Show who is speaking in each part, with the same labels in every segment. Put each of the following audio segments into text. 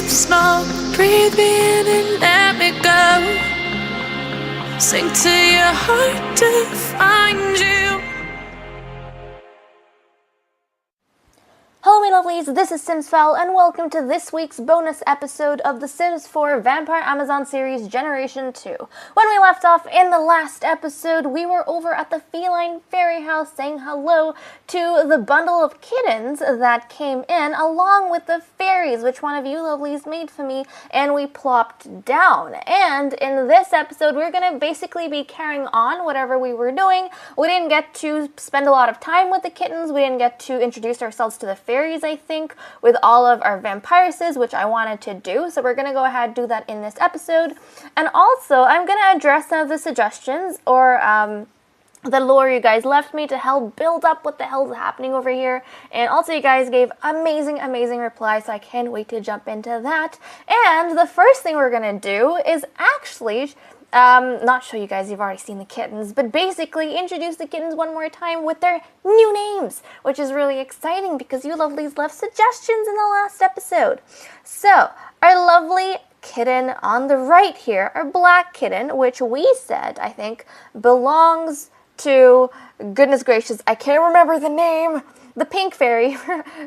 Speaker 1: smoke, breathe me in and let me go. Sink to your heart to find you.
Speaker 2: Hello my lovelies, this is simsfel and welcome to this week's bonus episode of The Sims 4 Vampire Amazon series Generation 2. When we left off in the last episode, we were over at the Feline Fairyhouse saying hello to the bundle of kittens that came in along with the fairies, which one of you lovelies made for me, and we plopped down. And in this episode, we're going to basically be carrying on whatever we were doing. We didn't get to spend a lot of time with the kittens, we didn't get to introduce ourselves to the fairies, I think, with all of our vampiresses, which I wanted to do. So we're going to go ahead and do that in this episode. And also, I'm going to address some of the suggestions or the lore you guys left me to help build up what the hell's happening over here. And also, you guys gave amazing replies, so I can't wait to jump into that. And the first thing we're going to do is actually not show you guys, you've already seen the kittens, but basically introduce the kittens one more time with their new names, which is really exciting because you lovelies left suggestions in the last episode. So, our lovely kitten on the right here, our black kitten, which we said, I think, belongs to, goodness gracious, I can't remember the name, the pink fairy,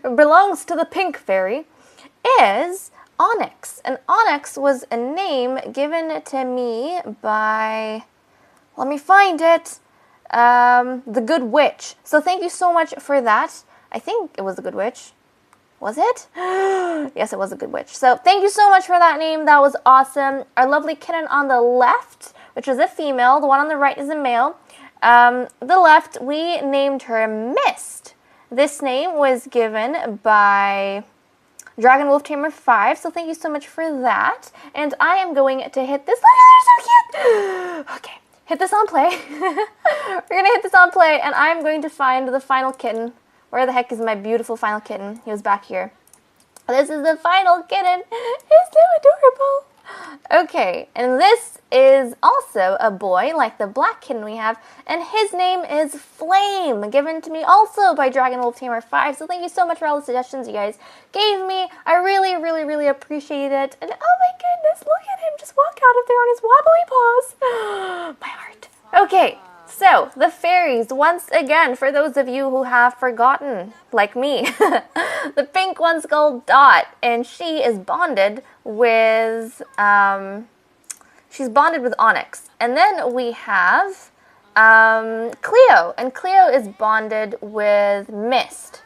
Speaker 2: belongs to the pink fairy, is Onyx. And Onyx was a name given to me by, let me find it, the Good Witch. So thank you so much for that. I think it was the Good Witch. Was it? Yes, it was the Good Witch. So thank you so much for that name. That was awesome. Our lovely kitten on the left, which is a female. The one on the right is a male. The left, we named her Mist. This name was given by Dragon Wolf Tamer 5, so thank you so much for that. And I am going to hit this. Look at her, so cute! Okay, hit this on play. We're going to hit this on play, and I'm going to find the final kitten. Where the heck is my beautiful final kitten? He was back here. This is the final kitten. He's so adorable. Okay, and this is also a boy, like the black kitten we have, and his name is Flame, given to me also by Dragon Wolf Tamer 5, so thank you so much for all the suggestions you guys gave me. I really appreciate it, and oh my goodness, look at him just walk out of there on his wobbly paws. My heart. Okay, so the fairies, once again, for those of you who have forgotten, like me, the pink one's called Dot, and she is bonded with, she's bonded with Onyx. And then we have Cleo, and Cleo is bonded with Mist,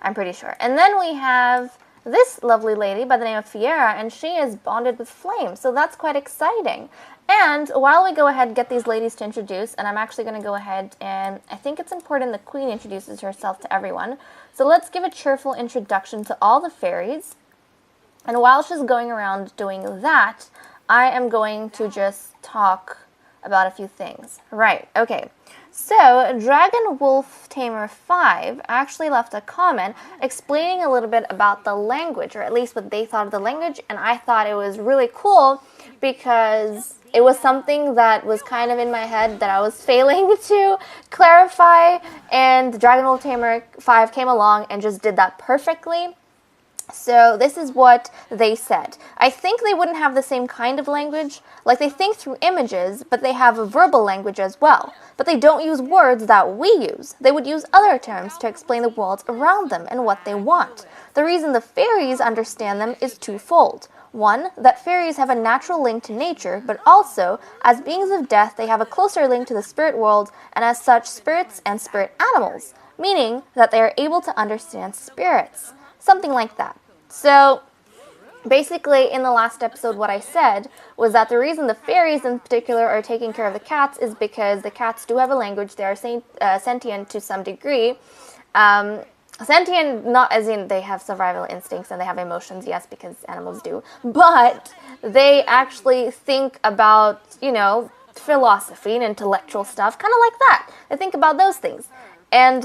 Speaker 2: I'm pretty sure. And then we have this lovely lady by the name of Fiera, and she is bonded with Flame, so that's quite exciting. And while we go ahead and get these ladies to introduce, and I'm actually going to go ahead and I think it's important the queen introduces herself to everyone. So let's give a cheerful introduction to all the fairies. And while she's going around doing that, I am going to just talk about a few things. Right, okay. So, Dragon Wolf Tamer 5 actually left a comment explaining a little bit about the language, or at least what they thought of the language, and I thought it was really cool because it was something that was kind of in my head that I was failing to clarify, and Dragon Wolf Tamer 5 came along and just did that perfectly. So this is what they said. I think they wouldn't have the same kind of language. Like, they think through images, but they have a verbal language as well. But they don't use words that we use. They would use other terms to explain the world around them and what they want. The reason the fairies understand them is twofold. One, that fairies have a natural link to nature, but also, as beings of death, they have a closer link to the spirit world, and as such, spirits and spirit animals, meaning that they are able to understand spirits. Something like that. So, basically, in the last episode, what I said was that the reason the fairies in particular are taking care of the cats is because the cats do have a language. They are sentient to some degree. Sentient, not as in they have survival instincts and they have emotions, yes, because animals do. But they actually think about, you know, philosophy and intellectual stuff, kind of like that. They think about those things. And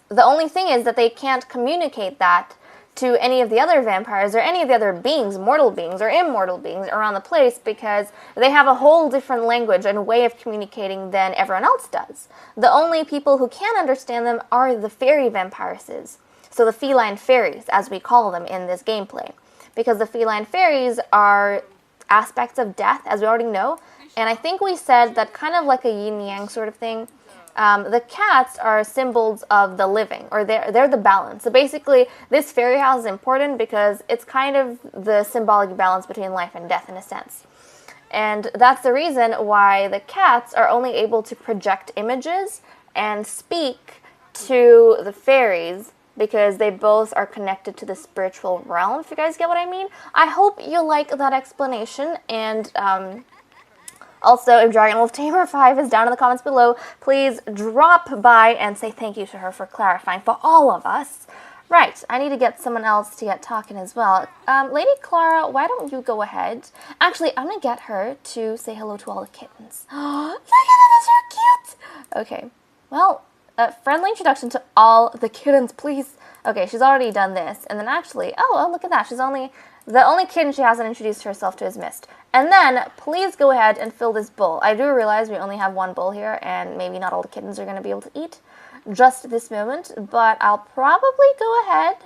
Speaker 2: the only thing is that they can't communicate that to any of the other vampires or any of the other beings, mortal beings or immortal beings around the place, because they have a whole different language and way of communicating than everyone else does. The only people who can understand them are the fairy vampiresses, so the feline fairies, as we call them in this gameplay. because the feline fairies are aspects of death, as we already know. And I think we said that kind of like a yin-yang sort of thing. The cats are symbols of the living, or they're the balance. So basically, this fairy house is important because it's kind of the symbolic balance between life and death in a sense. And that's the reason why the cats are only able to project images and speak to the fairies, because they both are connected to the spiritual realm, if you guys get what I mean. I hope you like that explanation, and also, if Dragon Wolf Tamer 5 is down in the comments below, please drop by and say thank you to her for clarifying for all of us. Right, I need to get someone else to get talking as well. Lady Clara, why don't you go ahead? Actually, I'm going to get her to say hello to all the kittens. Look at that, that's so cute! Okay, well, a friendly introduction to all the kittens, please. Okay, she's already done this. And then actually, oh, look at that. The only kitten she hasn't introduced herself to is Mist. And then, please go ahead and fill this bowl. I do realize we only have one bowl here, and maybe not all the kittens are going to be able to eat just this moment, but I'll probably go ahead.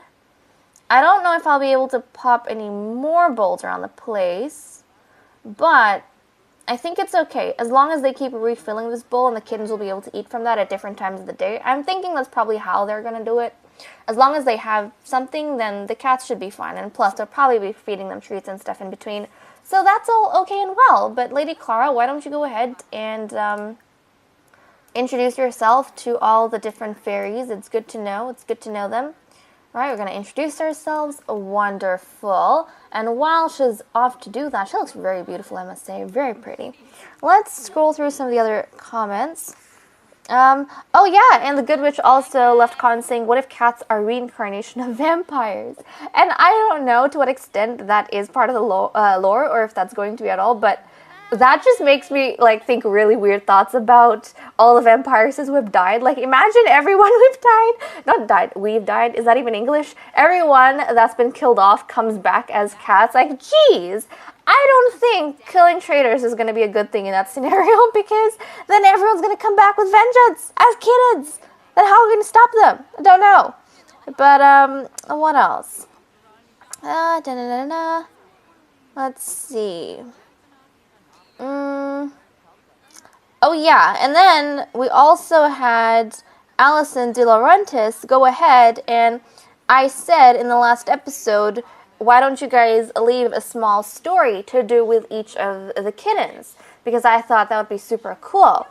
Speaker 2: I don't know if I'll be able to pop any more bowls around the place, but I think it's okay. As long as they keep refilling this bowl and the kittens will be able to eat from that at different times of the day. I'm thinking that's probably how they're going to do it. As long as they have something, then the cats should be fine. And plus, they'll probably be feeding them treats and stuff in between. So that's all okay and well. But Lady Clara, why don't you go ahead and introduce yourself to all the different fairies. It's good to know. It's good to know them. All right, we're going to introduce ourselves. Wonderful. And while she's off to do that, she looks very beautiful, I must say. Very pretty. Let's scroll through some of the other comments. Oh yeah, and the Good Witch also left comments saying, what if cats are reincarnation of vampires? And I don't know to what extent that is part of the lore, or if that's going to be at all, but that just makes me, like, think really weird thoughts about all the vampiresses who have died. Like, imagine everyone we've died, is that even English? Everyone that's been killed off comes back as cats. Like, geez, I don't think killing traitors is going to be a good thing in that scenario, because then everyone's going to come back with vengeance as kittens. Then how are we going to stop them? I don't know. But, what else? Let's see. Oh yeah, and then we also had Alison De Laurentiis go ahead, and I said in the last episode, why don't you guys leave a small story to do with each of the kittens? Because I thought that would be super cool.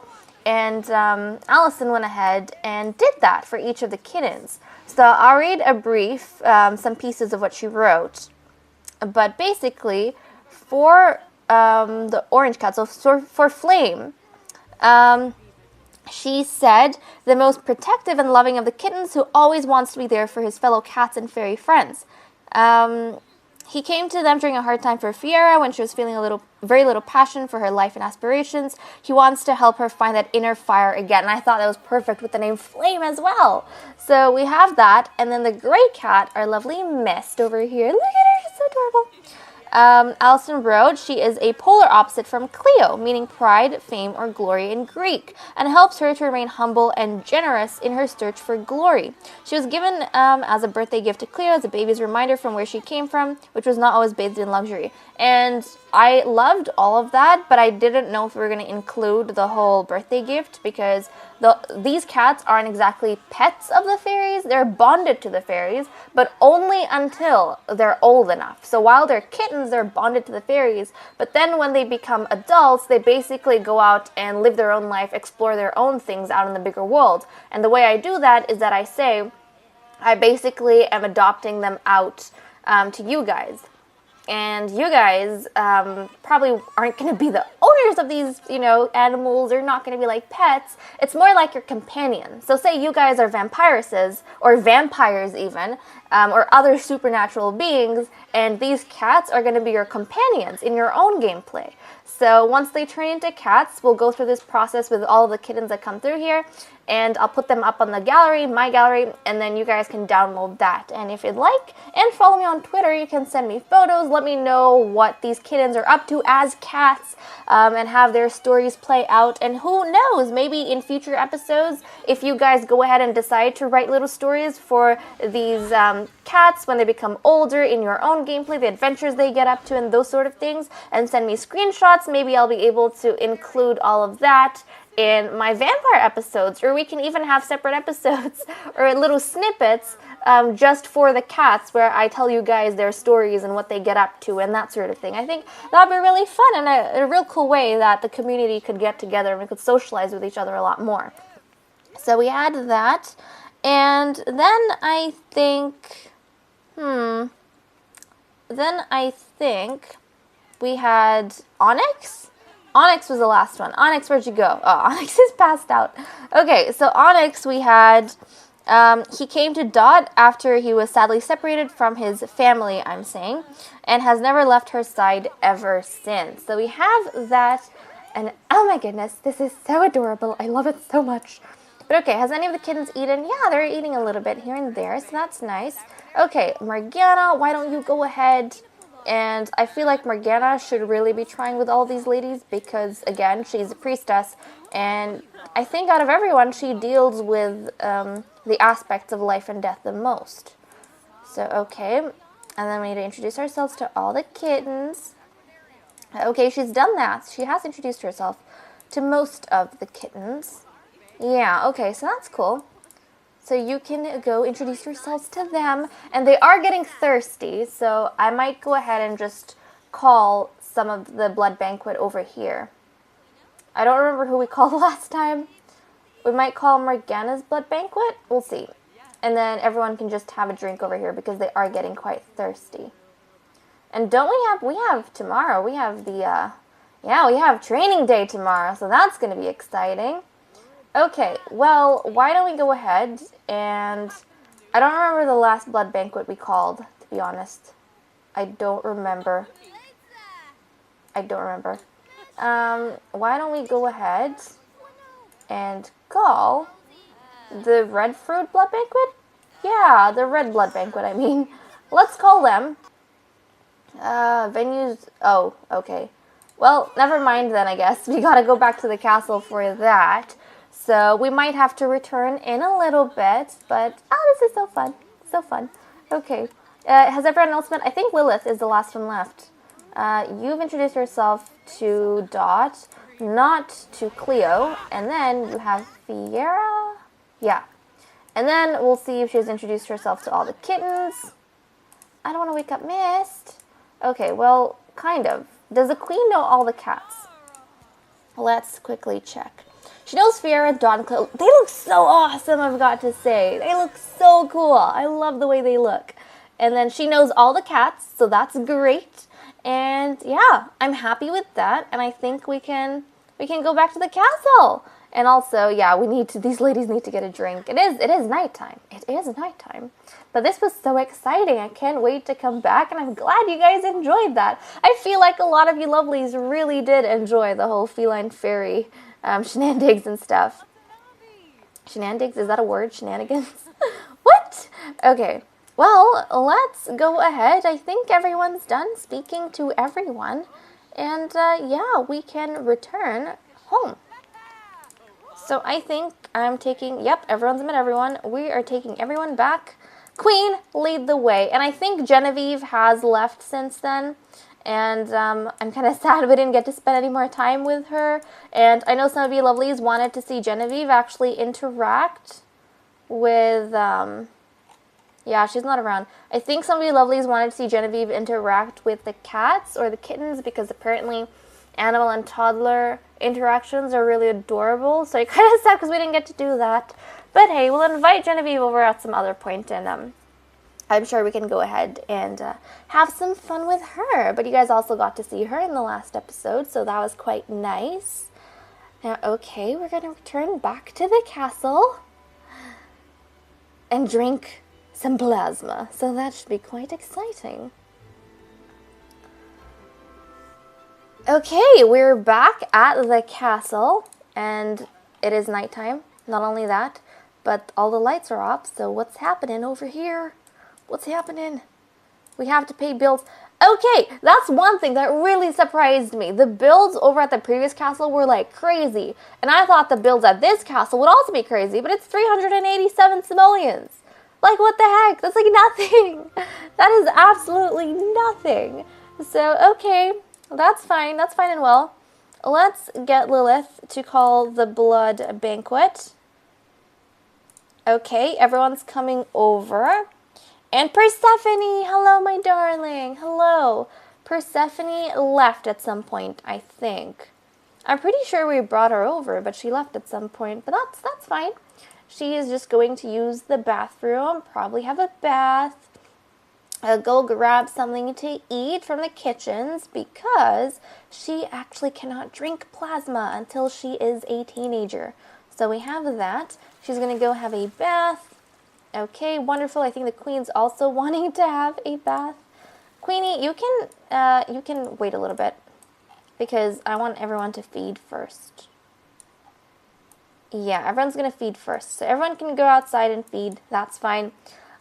Speaker 2: And Alison went ahead and did that for each of the kittens. So I'll read a brief, some pieces of what she wrote. But basically, for the orange cat, so for Flame, she said, the most protective and loving of the kittens, who always wants to be there for his fellow cats and fairy friends. He came to them during a hard time for Fiera when she was feeling very little passion for her life and aspirations. He wants to help her find that inner fire again. And I thought that was perfect with the name Flame as well. So we have that. And then the gray cat, our lovely Mist over here. Look at her, she's so adorable. Alison wrote, she is a polar opposite from Cleo, meaning pride, fame, or glory in Greek, and helps her to remain humble and generous in her search for glory. She was given as a birthday gift to Cleo as a baby's reminder from where she came from, which was not always bathed in luxury. And I loved all of that, but I didn't know if we were going to include the whole birthday gift, because these cats aren't exactly pets of the fairies. They're bonded to the fairies, but only until they're old enough. So while they're kittens, they're bonded to the fairies, but then when they become adults, they basically go out and live their own life, explore their own things out in the bigger world. And the way I do that is that I basically am adopting them out to you guys. And you guys probably aren't going to be the owners of these, animals. They're not going to be like pets. It's more like your companion. So say you guys are vampiresses, or vampires even, or other supernatural beings, and these cats are going to be your companions in your own gameplay. So once they turn into cats, we'll go through this process with all of the kittens that come through here, and I'll put them up on the gallery, my gallery, and then you guys can download that. And if you'd like, and follow me on Twitter, you can send me photos, let me know what these kittens are up to as cats, and have their stories play out. And who knows, maybe in future episodes, if you guys go ahead and decide to write little stories for these cats when they become older in your own gameplay, the adventures they get up to and those sort of things, and send me screenshots, maybe I'll be able to include all of that in my vampire episodes, or we can even have separate episodes or little snippets just for the cats where I tell you guys their stories and what they get up to and that sort of thing. I think that would be really fun and a real cool way that the community could get together and we could socialize with each other a lot more. So we had that, and then I think, we had Onyx. Onyx was the last one. Onyx, where'd you go? Oh, Onyx is passed out. Okay, so Onyx we had, he came to Dot after he was sadly separated from his family, I'm saying, and has never left her side ever since. So we have that, and oh my goodness, this is so adorable. I love it so much. But okay, has any of the kittens eaten? Yeah, they're eating a little bit here and there, so that's nice. Okay, Morgana, why don't you go ahead? And I feel like Morgana should really be trying with all these ladies because, again, she's a priestess. And I think out of everyone, she deals with the aspects of life and death the most. So, okay. And then we need to introduce ourselves to all the kittens. Okay, she's done that. She has introduced herself to most of the kittens. Yeah, okay, so that's cool. So you can go introduce yourselves to them. And they are getting thirsty, so I might go ahead and just call some of the blood banquet over here. I don't remember who we called last time. We might call Morgana's blood banquet. We'll see. And then everyone can just have a drink over here because they are getting quite thirsty. And don't we have tomorrow. We have the, we have training day tomorrow, so that's going to be exciting. Okay, well, why don't we go ahead and... I don't remember the last blood banquet we called, to be honest. I don't remember. Why don't we go ahead and call the red fruit blood banquet? Yeah, the red blood banquet, I mean. Let's call them. Venues... Oh, okay. Well, never mind then, I guess. We gotta go back to the castle for that. So we might have to return in a little bit, but this is so fun. So fun. Okay. Has everyone else met? I think Lilith is the last one left. You've introduced yourself to Dot, not to Cleo, and then you have Fiera? Yeah. And then we'll see if she's introduced herself to all the kittens. I don't want to wake up Mist. Okay, well, kind of. Does the queen know all the cats? Let's quickly check. She knows Fiera, Dawn, Cleo. They look so awesome, I've got to say. They look so cool. I love the way they look. And then she knows all the cats, so that's great. And yeah, I'm happy with that. And I think we can go back to the castle. And also, yeah, these ladies need to get a drink. It is nighttime. It is nighttime. But this was so exciting. I can't wait to come back, and I'm glad you guys enjoyed that. I feel like a lot of you lovelies really did enjoy the whole feline fairy shenanigans and stuff. Shenanigans? Is that a word? Shenanigans? What? Okay. Well, let's go ahead. I think everyone's done speaking to everyone. And, yeah, we can return home. So I think I'm taking... Yep, everyone's met everyone. We are taking everyone back. Queen, lead the way. And I think Genevieve has left since then. And I'm kind of sad we didn't get to spend any more time with her. And I know some of you lovelies wanted to see Genevieve actually interact with... yeah, she's not around. I think some of you lovelies wanted to see Genevieve interact with the cats or the kittens because apparently animal and toddler interactions are really adorable. So it kind of sad because we didn't get to do that. But hey, we'll invite Genevieve over at some other point, and I'm sure we can go ahead and have some fun with her. But you guys also got to see her in the last episode, so that was quite nice. Now, okay, we're going to return back to the castle and drink some plasma. So that should be quite exciting. Okay, we're back at the castle, and it is nighttime. Not only that, but all the lights are off, so what's happening over here? What's happening? We have to pay bills. Okay, that's one thing that really surprised me. The bills over at the previous castle were like crazy. And I thought the bills at this castle would also be crazy, but it's 387 simoleons. Like, what the heck? That's like nothing. That is absolutely nothing. So, okay, that's fine. That's fine and well. Let's get Lilith to call the blood banquet. Okay, everyone's coming over. And Persephone, hello, my darling. Hello. Persephone left at some point, I think. I'm pretty sure we brought her over, but she left at some point. But that's fine. She is just going to use the bathroom, probably have a bath, go grab something to eat from the kitchens because she actually cannot drink plasma until she is a teenager. So we have that. She's going to go have a bath. Okay, wonderful. I think the queen's also wanting to have a bath. Queenie, you can wait a little bit because I want everyone to feed first. Yeah, everyone's going to feed first. So everyone can go outside and feed. That's fine.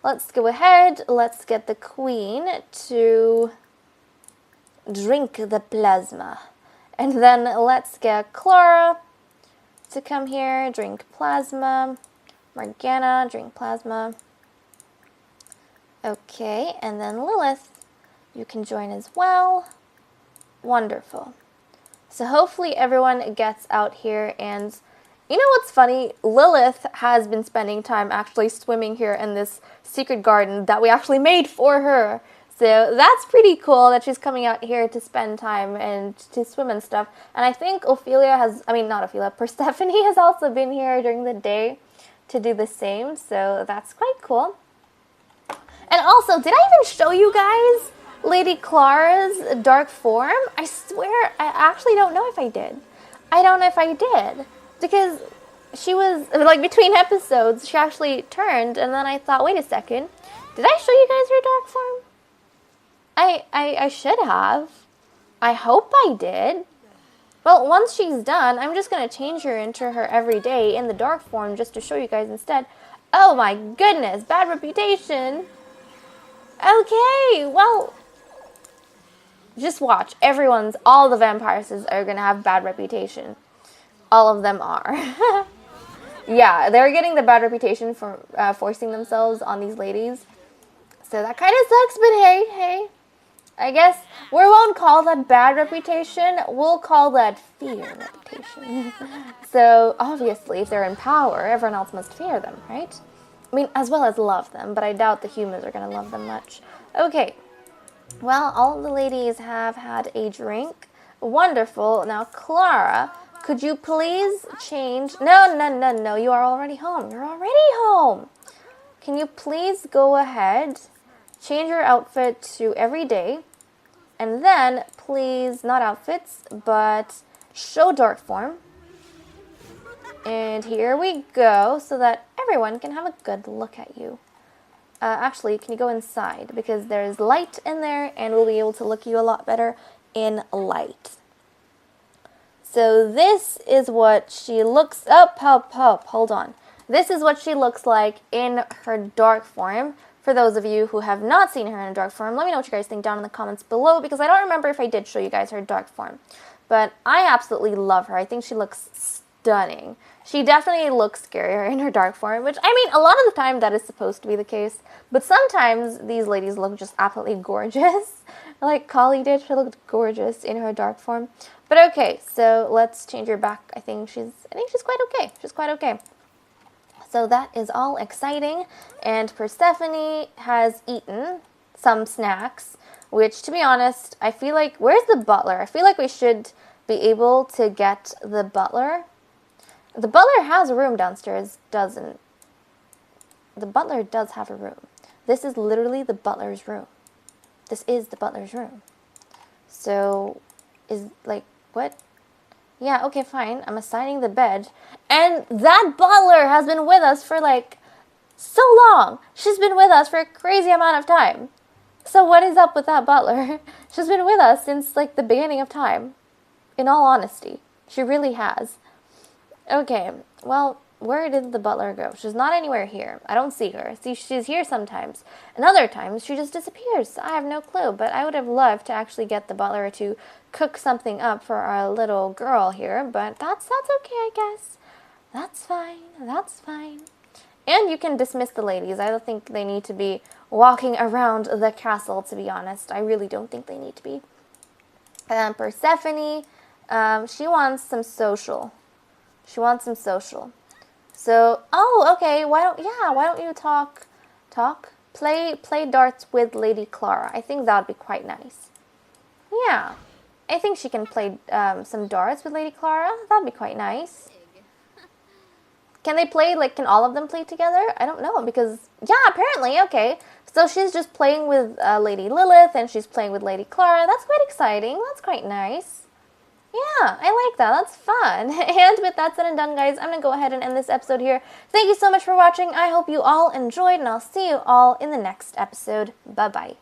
Speaker 2: Let's go ahead. Let's get the queen to drink the plasma. And then let's get Clara to come here, drink plasma. Morgana, drink plasma. Okay, and then Lilith, you can join as well. Wonderful. So hopefully everyone gets out here, and you know what's funny? Lilith has been spending time actually swimming here in this secret garden that we actually made for her. So that's pretty cool that she's coming out here to spend time and to swim and stuff. And I think Persephone has also been here during the day to do the same, so that's quite cool. And also, did I even show you guys Lady Clara's dark form? I swear, I actually don't know if I did. I don't know if I did, because she was, like, between episodes, she actually turned, and then I thought, wait a second, did I show you guys her dark form? I should have. I hope I did. Well, once she's done, I'm just going to change her into her everyday in the dark form just to show you guys instead. Oh my goodness, bad reputation. Okay, well, just watch. All the vampires are going to have bad reputation. All of them are. Yeah, they're getting the bad reputation for forcing themselves on these ladies. So that kind of sucks, but hey. I guess we won't call that bad reputation, we'll call that fear reputation. So, obviously, if they're in power, everyone else must fear them, right? I mean, as well as love them, but I doubt the humans are going to love them much. Okay, well, all the ladies have had a drink. Wonderful. Now, Clara, could you please change? No, you are already home. You're already home. Can you please go ahead, change your outfit to everyday, and then, please, not outfits, but show dark form. And here we go, so that everyone can have a good look at you. Actually, can you go inside? Because there's light in there, and we'll be able to look at you a lot better in light. So this is what she looks... hold on. This is what she looks like in her dark form. For those of you who have not seen her in dark form, let me know what you guys think down in the comments below, because I don't remember if I did show you guys her dark form. But I absolutely love her. I think she looks stunning. She definitely looks scarier in her dark form, which, I mean, a lot of the time that is supposed to be the case. But sometimes these ladies look just absolutely gorgeous. Like Kali did, she looked gorgeous in her dark form. But okay, so let's change her back. I think she's quite okay. She's quite okay. So that is all exciting, and Persephone has eaten some snacks, which, to be honest, I feel like, where's the butler? I feel like we should be able to get the butler. The butler has a room downstairs, doesn't? The butler does have a room. This is literally the butler's room. This is the butler's room. So, what? Yeah, okay, fine. I'm assigning the bed. And that butler has been with us for, so long. She's been with us for a crazy amount of time. So what is up with that butler? She's been with us since, the beginning of time. In all honesty. She really has. Okay, well, Where did the butler go? She's not anywhere here. I don't see her. See, she's here sometimes. And other times, she just disappears. I have no clue. But I would have loved to actually get the butler to cook something up for our little girl here. But that's okay, I guess. That's fine. That's fine. And you can dismiss the ladies. I don't think they need to be walking around the castle, to be honest. I really don't think they need to be. Persephone, she wants some social. She wants some social. So, oh, okay, why don't you play darts with Lady Clara. I think that would be quite nice. Yeah, I think she can play some darts with Lady Clara. That'd be quite nice. Can they play, can all of them play together? I don't know, because, yeah, apparently, okay. So she's just playing with Lady Lilith, and she's playing with Lady Clara. That's quite exciting. That's quite nice. Yeah, I like that. That's fun. And with that said and done, guys, I'm going to go ahead and end this episode here. Thank you so much for watching. I hope you all enjoyed, and I'll see you all in the next episode. Bye-bye.